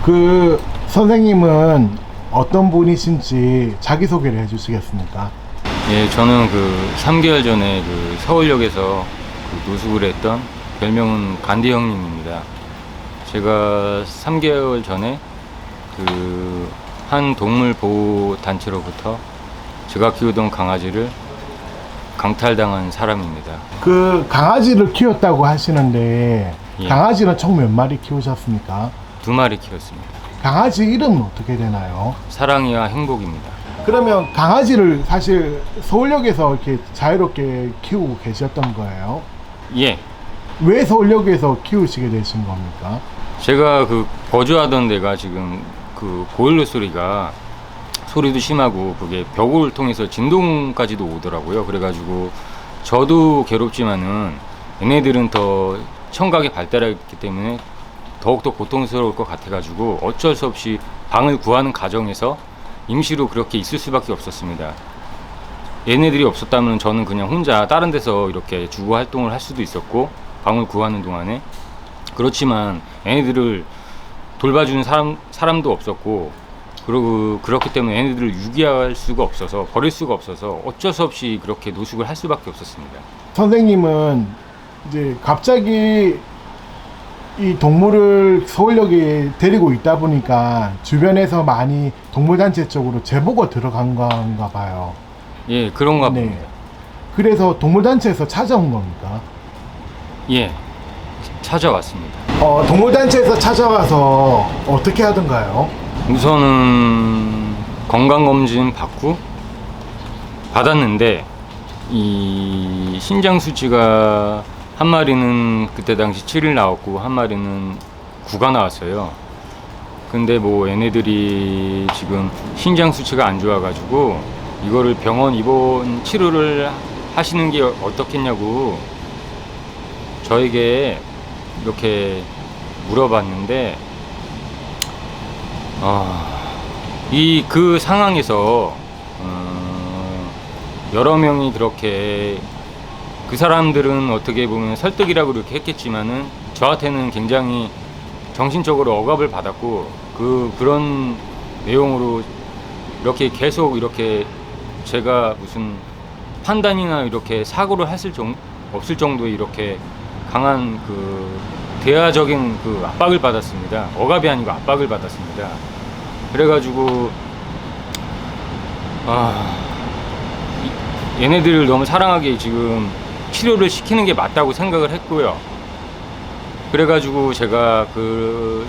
그 선생님은 어떤 분이신지 자기소개를 해주시겠습니까? 예, 저는 그 3개월 전에 그 서울역에서 그 노숙을 했던 별명은 간디 형님입니다. 제가 3개월 전에 그 한 동물 보호 단체로부터 제가 키우던 강아지를 강탈당한 사람입니다. 그 강아지를 키웠다고 하시는데 예. 강아지는 총 몇 마리 키우셨습니까? 2마리 키웠습니다. 강아지 이름은 어떻게 되나요? 사랑이와 행복입니다. 그러면 강아지를 사실 서울역에서 이렇게 자유롭게 키우고 계셨던 거예요? 예, 왜 서울역에서 키우시게 되신 겁니까? 제가 그 거주하던 데가 지금 그 보일러 소리도 심하고 그게 벽을 통해서 진동까지도 오더라고요. 그래가지고 저도 괴롭지만은 얘네들은 더 청각이 발달했기 때문에 더욱더 고통스러울 것 같아가지고 어쩔 수 없이 방을 구하는 과정에서 임시로 그렇게 있을 수밖에 없었습니다. 얘네들이 없었다면 저는 그냥 혼자 다른 데서 이렇게 주거 활동을 할 수도 있었고 방을 구하는 동안에, 그렇지만 얘네들을 돌봐주는 사람도 없었고, 그리고 그렇기 때문에 얘네들을 유기할 수가 없어서, 버릴 수가 없어서 어쩔 수 없이 그렇게 노숙을 할 수밖에 없었습니다. 선생님은 이제 갑자기 이 동물을 서울역에 데리고 있다 보니까 주변에서 많이 동물단체 쪽으로 제보가 들어간 건가 봐요. 예, 그런가 네. 봅니다. 그래서 동물단체에서 찾아온 겁니까? 예, 찾아왔습니다. 동물단체에서 찾아와서 어떻게 하던가요? 우선은 건강검진 받았는데 이 신장 수치가 한 마리는 그때 당시 7일 나왔고 한 마리는 9가 나왔어요. 근데 뭐 얘네들이 지금 신장 수치가 안 좋아가지고 이거를 병원 입원 치료를 하시는 게 어떻겠냐고 저에게 이렇게 물어봤는데, 그 상황에서 여러 명이 그렇게, 그 사람들은 어떻게 보면 설득이라고 이렇게 했겠지만은 저한테는 굉장히 정신적으로 억압을 받았고, 그런 내용으로 이렇게 계속 이렇게 제가 무슨 판단이나 이렇게 사고를 없을 정도의 이렇게 강한 그 대화적인 그 압박을 받았습니다. 억압이 아니고 압박을 받았습니다. 그래가지고 얘네들을 너무 사랑하게 지금 치료를 시키는 게 맞다고 생각을 했고요. 그래가지고 제가 그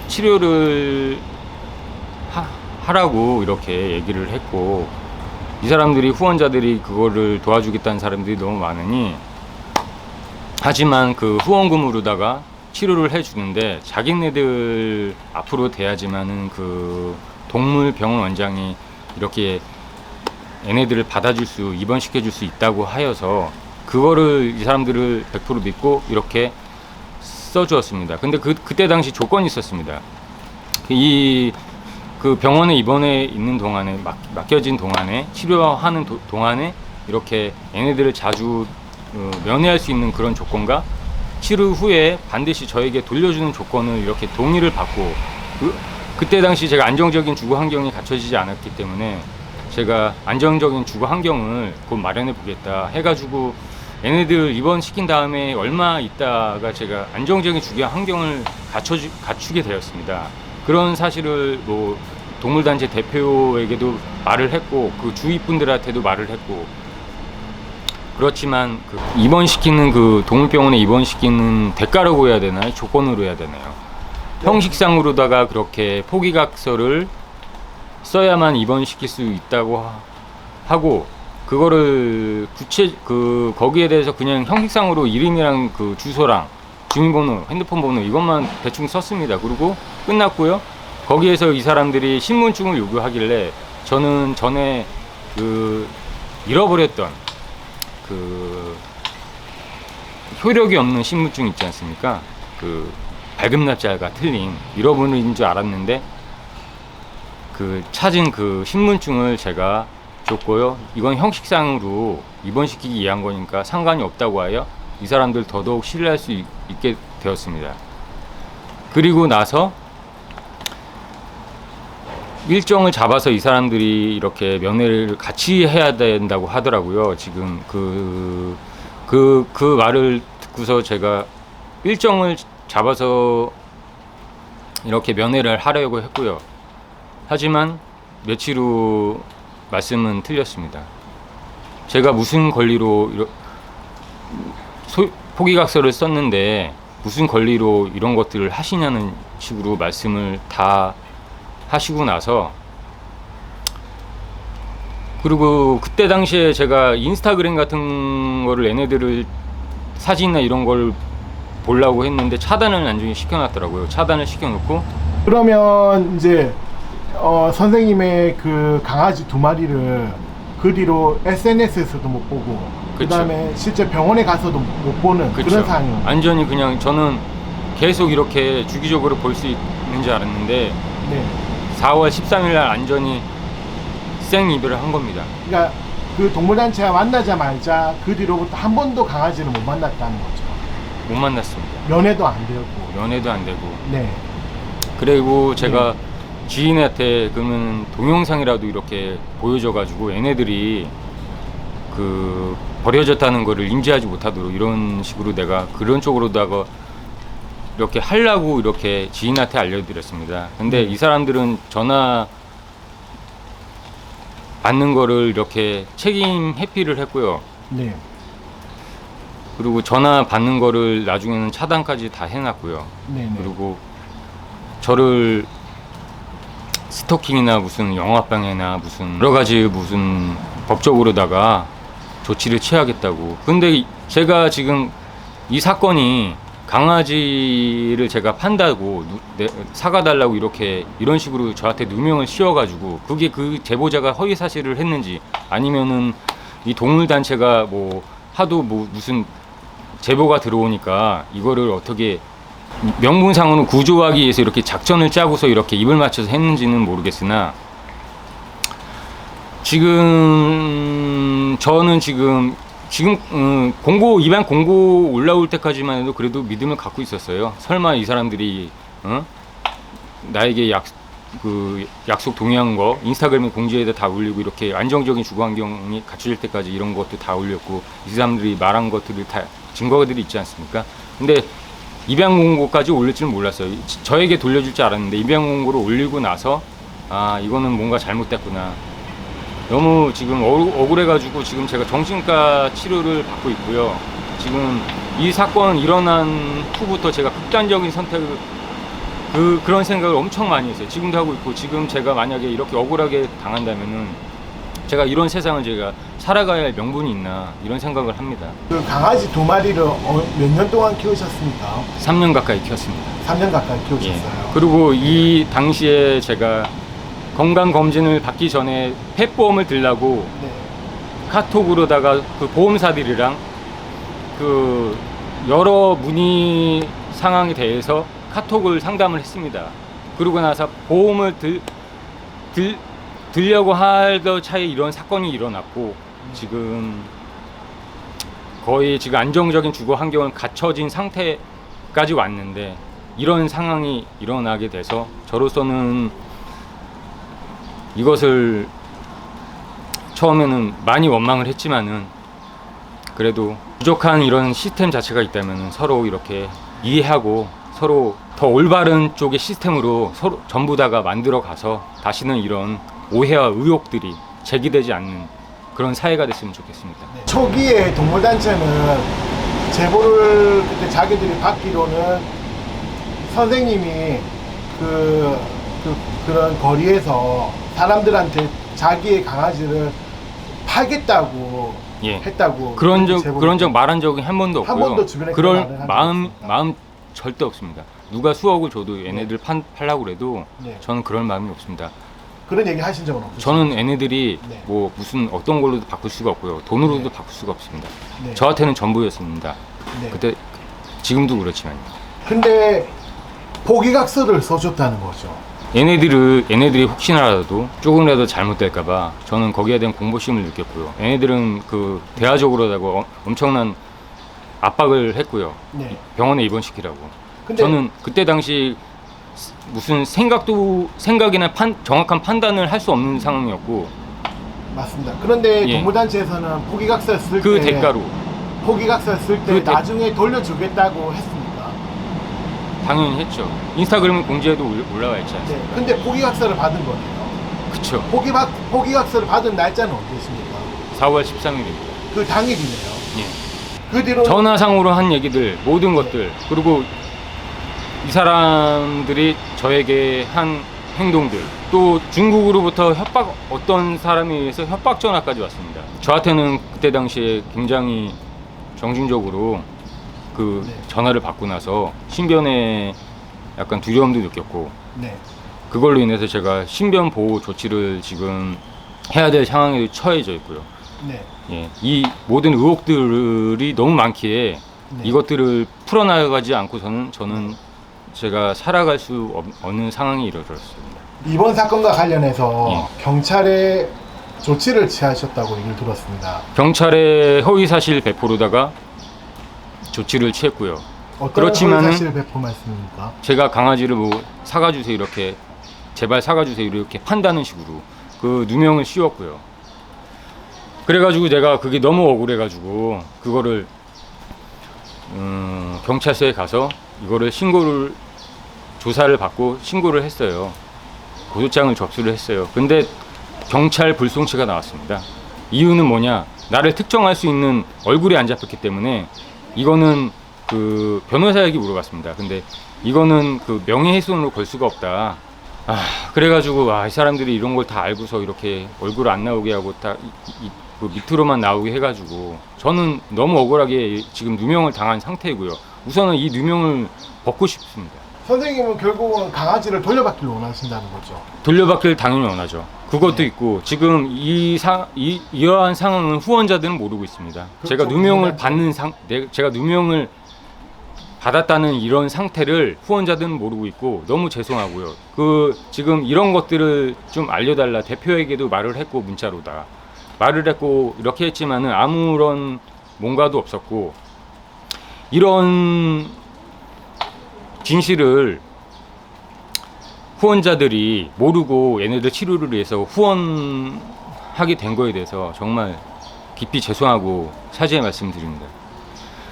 치료를 하라고 이렇게 얘기를 했고, 이 사람들이, 후원자들이 그거를 도와주겠다는 사람들이 너무 많으니, 하지만 그 후원금으로다가 치료를 해주는데 자기네들 앞으로 돼야지만은 그 동물병원 원장이 이렇게 얘네들을 입원시켜줄 수 있다고 하여서 그거를 이 사람들을 100% 믿고 이렇게 써주었습니다. 근데 그때 당시 조건이 있었습니다. 그 병원에 입원해 있는 동안에, 맡겨진 동안에, 치료하는 동안에 이렇게 얘네들을 자주 면회할 수 있는 그런 조건과 치료 후에 반드시 저에게 돌려주는 조건을 이렇게 동의를 받고, 그때 당시 제가 안정적인 주거 환경이 갖춰지지 않았기 때문에 제가 안정적인 주거 환경을 곧 마련해 보겠다 해가지고 얘네들 입원시킨 다음에 얼마 있다가 제가 안정적인 주거 환경을 갖추게 되었습니다. 그런 사실을 뭐 동물단체 대표에게도 말을 했고, 그 주위 분들한테도 말을 했고, 그렇지만 그 입원시키는, 그 동물병원에 입원시키는 대가라고 해야 되나요? 조건으로 해야 되나요? 형식상으로다가 그렇게 포기각서를 써야만 입원시킬 수 있다고 하고, 그거를 거기에 대해서 그냥 형식상으로 이름이랑 그 주소랑 주민번호, 핸드폰 번호 이것만 대충 썼습니다. 그리고 끝났고요. 거기에서 이 사람들이 신분증을 요구하길래 저는 전에 그 잃어버렸던 그 효력이 없는 신분증 있지 않습니까? 그 발급 날짜가 틀린, 잃어버린 줄 알았는데 그 찾은 그 신분증을 제가 줬고요. 이건 형식상으로 입원시키기 위한 거니까 상관이 없다고 하여 이 사람들 더더욱 신뢰할 수 있게 되었습니다. 그리고 나서 일정을 잡아서 이 사람들이 이렇게 면회를 같이 해야 된다고 하더라고요. 지금 그 말을 듣고서 제가 일정을 잡아서 이렇게 면회를 하려고 했고요. 하지만 며칠 후 말씀은 틀렸습니다. 제가 무슨 권리로 포기각서를 썼는데 무슨 권리로 이런 것들을 하시냐는 식으로 말씀을 다 하시고 나서, 그리고 그때 당시에 제가 인스타그램 같은 거를 얘네들을 사진이나 이런 걸 보려고 했는데 차단을 나중에 시켜놨더라고요. 차단을 시켜놓고, 그러면 이제 선생님의 그 강아지 2마리를 그 뒤로 SNS에서도 못 보고 그 다음에 실제 병원에 가서도 못 보는 그런 상황이요. 완전히 그냥 저는 계속 이렇게 주기적으로 볼 수 있는 줄 알았는데 네. 4월 13일 날 완전히 생이별을 한 겁니다. 그러니까 그 동물단체와 만나자마자 그 뒤로부터 한 번도 강아지를 못 만났다는 거죠. 못 만났습니다. 면회도 안 되고. 연애도 안 되고. 네. 그리고 제가 지인한테 그러면 동영상이라도 이렇게 보여줘가지고 얘네들이 그 버려졌다는 거를 인지하지 못하도록 이런 식으로 내가 그런 쪽으로다가 이렇게 하려고 이렇게 지인한테 알려드렸습니다. 근데 이 사람들은 전화 받는 거를 이렇게 책임 회피를 했고요. 네. 그리고 전화 받는 거를 나중에는 차단까지 다 해놨고요. 네. 그리고 저를 스토킹이나 무슨 영화방해나 무슨 여러 가지 무슨 법적으로다가 조치를 취하겠다고. 근데 제가 지금 이 사건이 강아지를 제가 판다고 사과달라고 이렇게 이런 식으로 저한테 누명을 씌워가지고 그게 그 제보자가 허위 사실을 했는지 아니면은 이 동물단체가 뭐 하도 뭐 무슨 제보가 들어오니까 이거를 어떻게 명분상으로 구조하기 위해서 이렇게 작전을 짜고서 이렇게 입을 맞춰서 했는지는 모르겠으나 저는 지금 공고 입양 공고 올라올 때까지만 해도 그래도 믿음을 갖고 있었어요. 설마 이 사람들이 나에게 약속 동의한 거 인스타그램에 공지에다 다 올리고 이렇게 안정적인 주거 환경이 갖춰질 때까지 이런 것도 다 올렸고 이 사람들이 말한 것들을 다 증거들이 있지 않습니까? 근데 입양 공고까지 올릴 줄은 몰랐어요. 저에게 돌려줄 줄 알았는데 입양 공고를 올리고 나서 아 이거는 뭔가 잘못됐구나. 너무 지금 억울해가지고 지금 제가 정신과 치료를 받고 있고요. 지금 이 사건 일어난 후부터 제가 극단적인 선택을 그런 생각을 엄청 많이 했어요. 지금도 하고 있고 지금 제가 만약에 이렇게 억울하게 당한다면은 제가 이런 세상을 제가 살아가야 할 명분이 있나 이런 생각을 합니다. 그 강아지 2마리를 몇 년 동안 키우셨습니까? 3년 가까이 키웠습니다. 3년 가까이 키우셨어요. 예. 그리고 이 당시에 제가 건강검진을 받기 전에 펫보험을 들라고 네. 카톡으로다가 그 보험사들이랑 그 여러 문의 상황에 대해서 카톡을 상담을 했습니다. 그러고 나서 보험을 들려고 하던 차에 이런 사건이 일어났고 지금 거의 지금 안정적인 주거 환경을 갖춰진 상태까지 왔는데 이런 상황이 일어나게 돼서 저로서는 이것을 처음에는 많이 원망을 했지만은 그래도 부족한 이런 시스템 자체가 있다면 서로 이렇게 이해하고 서로 더 올바른 쪽의 시스템으로 서로 전부 다가 만들어 가서 다시는 이런 오해와 의혹들이 제기되지 않는 그런 사회가 됐으면 좋겠습니다. 네. 초기에 동물단체는 제보를 그때 자기들이 받기로는 선생님이 그런 거리에서 사람들한테 자기의 강아지를 팔겠다고 예. 했다고 그런 적 말한 적이 한 번도 없고요. 한 번도 주변에 그럴 그런 말을 한 적이 없습니다. 마음 절대 없습니다. 누가 수억을 줘도 얘네들 팔라고 그래도 네. 저는 그럴 마음이 없습니다. 그런 얘기 하신 적은 없으시죠? 저는 얘네들이 네. 뭐 무슨 어떤 걸로도 바꿀 수가 없고요. 돈으로도 네. 바꿀 수가 없습니다. 네. 저한테는 전부였습니다. 네. 그때 지금도 그렇지만 근데 포기각서를 써줬다는 거죠. 얘네들이 혹시나라도 조금이라도 잘못될까봐 저는 거기에 대한 공포심을 느꼈고요. 얘네들은 그 대화적으로다가 엄청난 압박을 했고요. 네. 병원에 입원시키라고. 근데 저는 그때 당시 무슨 생각이나 정확한 판단을 할 수 없는 상황이었고. 맞습니다. 그런데 예. 동물단체에서는 포기각서 쓸 그 때 대가로 포기각서 쓸 때 그 나중에 돌려주겠다고 했습니까? 당연히 했죠. 인스타그램 공지에도 올라와 있지 않습니까? 네. 근데 포기각서를 받은 거네요. 그쵸. 포기각서를 받은 날짜는 언제십니까? 4월 13일입니다. 그 당일이네요. 예. 그 뒤로 전화상으로 한 얘기들, 모든 것들, 그리고 이 사람들이 저에게 한 행동들, 또 중국으로부터 어떤 사람에 의해서 협박 전화까지 왔습니다. 저한테는 그때 당시에 굉장히 정신적으로 그 네. 전화를 받고 나서 신변에 약간 두려움도 느꼈고, 네. 그걸로 인해서 제가 신변 보호 조치를 지금 해야 될 상황에 처해져 있고요. 네. 예, 이 모든 의혹들이 너무 많기에 네. 이것들을 풀어나가지 않고서는 저는 제가 살아갈 수 없는 상황이 이르렀습니다. 이번 사건과 관련해서 예. 경찰에 조치를 취하셨다고 얘기를 들었습니다. 경찰에 허위사실 배포로다가 조치를 취했고요. 어떤 그렇지만은 사실 배포 말씀입니까? 제가 강아지를 뭐 사가주세요 이렇게 제발 사가주세요 이렇게 판다는 식으로 그 누명을 씌웠고요. 그래가지고 내가 그게 너무 억울해가지고 그거를 경찰서에 가서 이거를 조사를 받고 신고를 했어요. 고소장을 접수를 했어요. 근데 경찰 불송치가 나왔습니다. 이유는 뭐냐? 나를 특정할 수 있는 얼굴이 안 잡혔기 때문에 이거는 그 변호사에게 물어봤습니다. 근데 이거는 그 명예훼손으로 걸 수가 없다. 그래가지고 이 사람들이 이런 걸 다 알고서 이렇게 얼굴 안 나오게 하고 다 그 밑으로만 나오게 해가지고 저는 너무 억울하게 지금 누명을 당한 상태이고요. 우선은 이 누명을 벗고 싶습니다. 선생님은 결국은 강아지를 돌려받기를 원하신다는 거죠. 돌려받기를 당연히 원하죠. 그것도 네. 있고 지금 이러한 상황은 후원자들은 모르고 있습니다. 그렇죠. 제가 누명을 제가 누명을 받았다는 이런 상태를 후원자들은 모르고 있고 너무 죄송하고요. 지금 이런 것들을 좀 알려달라 대표에게도 말을 했고 문자로다 말을 했고 이렇게 했지만은 아무런 뭔가도 없었고 이런 진실을 후원자들이 모르고 얘네들 치료를 위해서 후원하게 된 거에 대해서 정말 깊이 죄송하고 사죄의 말씀드립니다.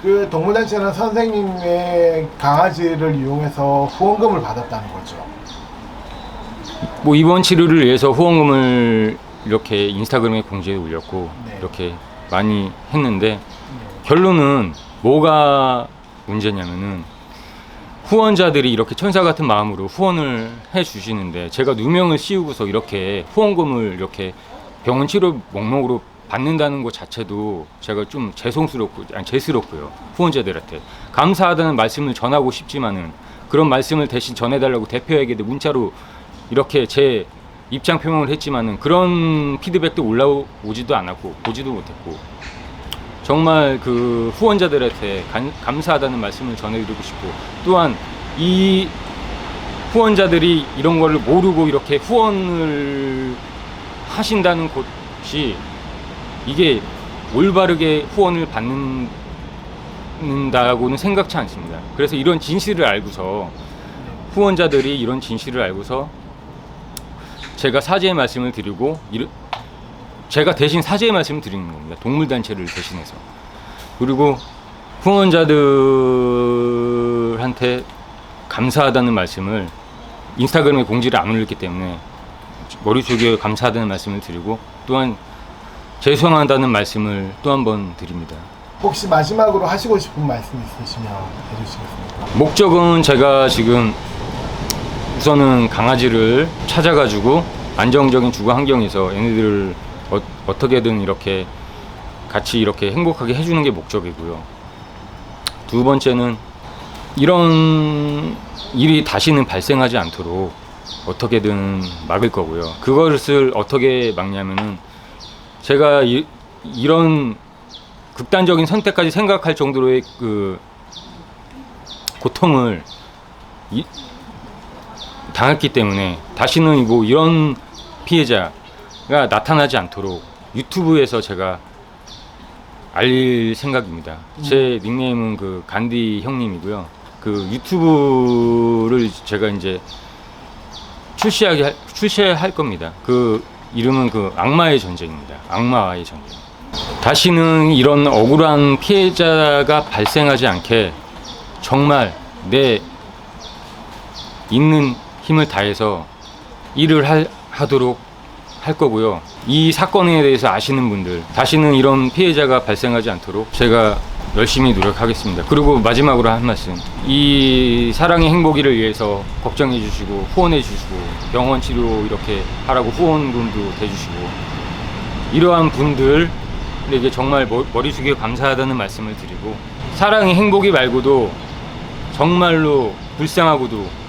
그 동물단체는 선생님의 강아지를 이용해서 후원금을 받았다는 거죠. 뭐 이번 치료를 위해서 후원금을 이렇게 인스타그램에 공지에 올렸고 네. 이렇게 많이 했는데 네. 결론은 뭐가 문제냐면은 후원자들이 이렇게 천사 같은 마음으로 후원을 해 주시는데 제가 누명을 씌우고서 이렇게 후원금을 이렇게 병원 치료 목록으로 받는다는 것 자체도 제가 좀 죄스럽고요. 후원자들한테 감사하다는 말씀을 전하고 싶지만은 그런 말씀을 대신 전해달라고 대표에게도 문자로 이렇게 제 입장 표명을 했지만은 그런 피드백도 올라오지도 않았고 보지도 못했고 정말 그 후원자들한테 감사하다는 말씀을 전해드리고 싶고 또한 이 후원자들이 이런 거를 모르고 이렇게 후원을 하신다는 것이 이게 올바르게 후원을 받는다고는 생각지 않습니다. 그래서 이런 진실을 알고서 후원자들이 이런 진실을 알고서 제가 사죄의 말씀을 드리고 제가 대신 사죄의 말씀을 드리는 겁니다. 동물단체를 대신해서. 그리고 후원자들한테 감사하다는 말씀을 인스타그램에 공지를 안 올렸기 때문에 머리 숙여 감사하다는 말씀을 드리고 또한 죄송하다는 말씀을 또 한 번 드립니다. 혹시 마지막으로 하시고 싶은 말씀 있으시면 해주시겠습니까? 목적은 제가 지금 우선은 강아지를 찾아가지고 안정적인 주거 환경에서 얘네들을 어떻게든 이렇게 같이 이렇게 행복하게 해주는 게 목적이고요. 두 번째는 이런 일이 다시는 발생하지 않도록 어떻게든 막을 거고요. 그것을 어떻게 막냐면은 제가 이런 극단적인 선택까지 생각할 정도로의 그 고통을 당했기 때문에 다시는 뭐 이런 피해자가 나타나지 않도록 유튜브에서 제가 알릴 생각입니다. 제 닉네임은 그 간디 형님이고요. 그 유튜브를 제가 이제 출시할 겁니다. 그 이름은 그 악마의 전쟁입니다. 악마와의 전쟁. 다시는 이런 억울한 피해자가 발생하지 않게 정말 내 있는 힘을 다해서 일을 하도록 할 거고요. 이 사건에 대해서 아시는 분들, 다시는 이런 피해자가 발생하지 않도록 제가 열심히 노력하겠습니다. 그리고 마지막으로 한 말씀. 이 사랑의 행복이를 위해서 걱정해 주시고 후원해 주시고 병원 치료 이렇게 하라고 후원금도 대주시고 이러한 분들에게 정말 머리 숙여 감사하다는 말씀을 드리고, 사랑의 행복이 말고도 정말로 불쌍하고도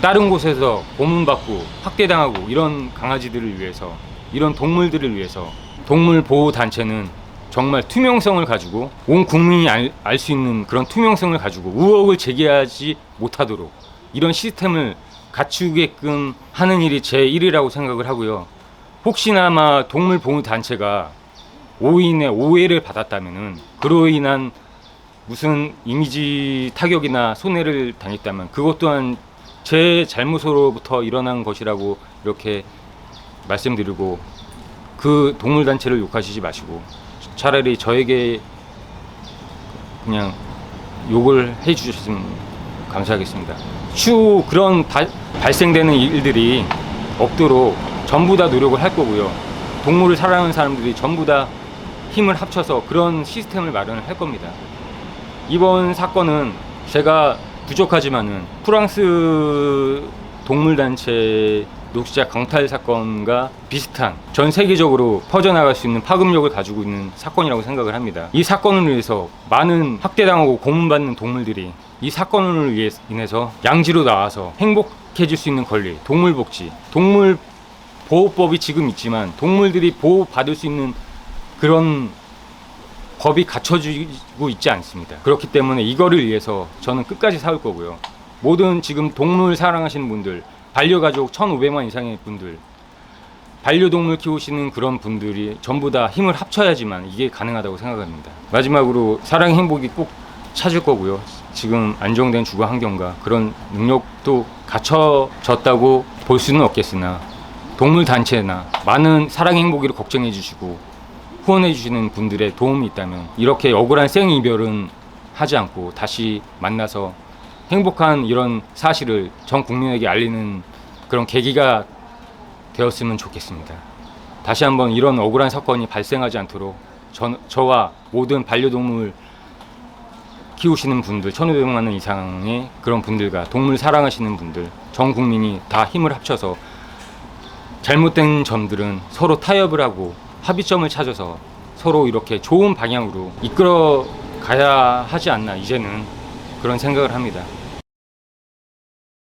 다른 곳에서 고문받고 학대당하고 이런 강아지들을 위해서, 이런 동물들을 위해서 동물보호단체는 정말 투명성을 가지고 온 국민이 알 수 있는 그런 투명성을 가지고 의혹을 제기하지 못하도록 이런 시스템을 갖추게끔 하는 일이 제 일이라고 생각을 하고요. 혹시나마 동물보호단체가 오인의 오해를 받았다면은, 그로 인한 무슨 이미지 타격이나 손해를 당했다면 그것 또한 제 잘못으로부터 일어난 것이라고 이렇게 말씀드리고, 그 동물단체를 욕하시지 마시고 차라리 저에게 그냥 욕을 해주셨으면 감사하겠습니다. 추후 그런 발생되는 일들이 없도록 전부 다 노력을 할 거고요. 동물을 사랑하는 사람들이 전부 다 힘을 합쳐서 그런 시스템을 마련을 할 겁니다. 이번 사건은 제가 부족하지만은 프랑스 동물단체 녹시자 강탈 사건과 비슷한 전 세계적으로 퍼져나갈 수 있는 파급력을 가지고 있는 사건이라고 생각을 합니다. 이 사건을 위해서 많은 학대당하고 고문받는 동물들이 이 사건을 인해서 양지로 나와서 행복해질 수 있는 권리, 동물복지, 동물보호법이 지금 있지만 동물들이 보호받을 수 있는 그런 법이 갖춰지고 있지 않습니다. 그렇기 때문에 이거를 위해서 저는 끝까지 싸울 거고요. 모든 지금 동물 사랑하시는 분들, 반려가족 1,500만 이상의 분들, 반려동물 키우시는 그런 분들이 전부 다 힘을 합쳐야지만 이게 가능하다고 생각합니다. 마지막으로 사랑의 행복이 꼭 찾을 거고요. 지금 안정된 주거 환경과 그런 능력도 갖춰졌다고 볼 수는 없겠으나 동물단체나 많은 사랑의 행복이를 걱정해 주시고 후원해 주시는 분들의 도움이 있다면 이렇게 억울한 생이별은 하지 않고 다시 만나서 행복한 이런 사실을 전 국민에게 알리는 그런 계기가 되었으면 좋겠습니다. 다시 한번 이런 억울한 사건이 발생하지 않도록 저와 모든 반려동물 키우시는 분들, 1,500만 원 이상의 그런 분들과 동물 사랑하시는 분들, 전 국민이 다 힘을 합쳐서 잘못된 점들은 서로 타협을 하고 합의점을 찾아서 서로 이렇게 좋은 방향으로 이끌어 가야 하지 않나, 이제는 그런 생각을 합니다.